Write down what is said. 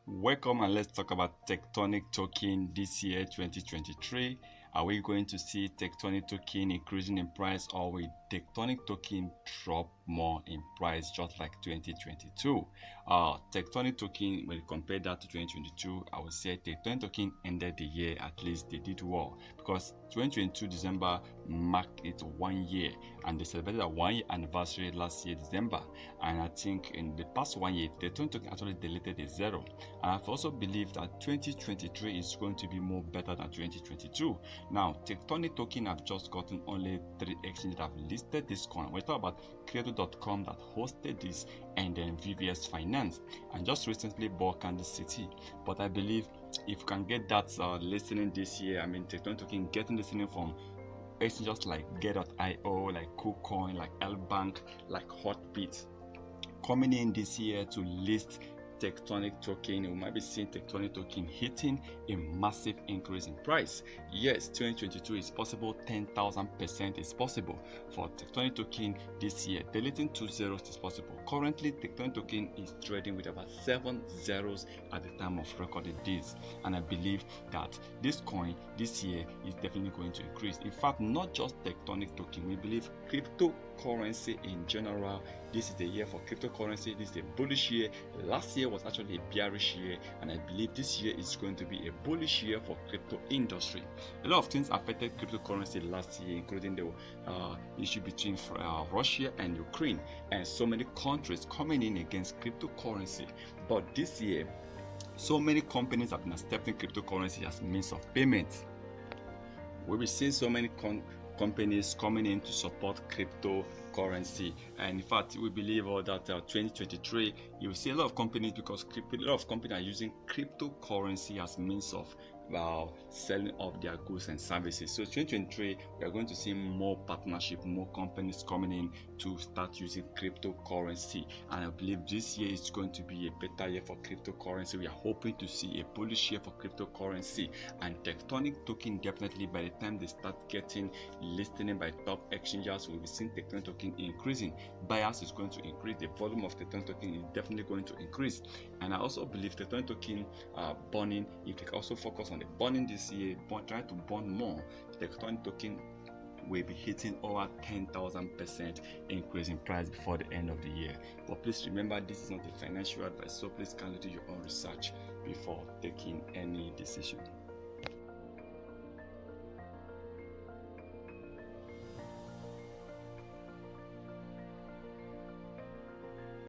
Welcome and let's talk about Tectonic token this year 2023. Are we going to see Tectonic token increasing in price, or will Tectonic token drop more in price just like 2022? Tectonic token, when you compare that to 2022, I would say Tectonic token ended the year, at least they did well, because 2022 December marked its 1 year and they celebrated a 1 year anniversary last year December. And I think in the past 1 year, Tectonic token actually deleted a zero. And I've also believed that 2023 is going to be more better than 2022. Now, Tectonic token have just gotten only 3 exchanges that have listed this coin. We talk about Crypto.com that hosted this, and then VVS Finance, and just recently bought Kansas City. But I believe if you can get that listening this year, I mean, Tectonic token getting listening from exchanges like Get.io, like Kucoin, like L-Bank, like Hotbit, coming in this year to list Tectonic token, we might be seeing Tectonic token hitting a massive increase in price. Yes, 2022 is possible, 10,000% is possible for Tectonic token this year. Deleting 2 zeros is possible. Currently, Tectonic token is trading with about 7 zeros at the time of recording this, and I believe that this coin this year is definitely going to increase. In fact, not just Tectonic token, we believe cryptocurrency in general. This is the year for cryptocurrency. This is a bullish year. Last year was actually a bearish year, and I believe this year is going to be a bullish year for crypto industry. A lot of things affected cryptocurrency last year, including the issue between Russia and Ukraine, and so many countries coming in against cryptocurrency. But this year, so many companies have been accepting cryptocurrency as means of payment. We will see so many companies coming in to support cryptocurrency, and in fact we believe that 2023 you will see a lot of companies, because a lot of companies are using cryptocurrency as means of selling off their goods and services. So 2023 we are going to see more partnership, more companies coming in to start using cryptocurrency, and I believe this year is going to be a better year for cryptocurrency. We are hoping to see a bullish year for cryptocurrency, and Tectonic token definitely, by the time they start getting listening by top exchanges, we'll be seeing Tectonic token increasing. Buyers is going to increase. The volume of Tectonic token is definitely going to increase, and I also believe Tectonic token burning, if they also focus on the burning this year, try to burn more, Tectonic token will be hitting over 10,000% increase in price before the end of the year. But please remember, this is not a financial advice, so please kindly do your own research before taking any decision.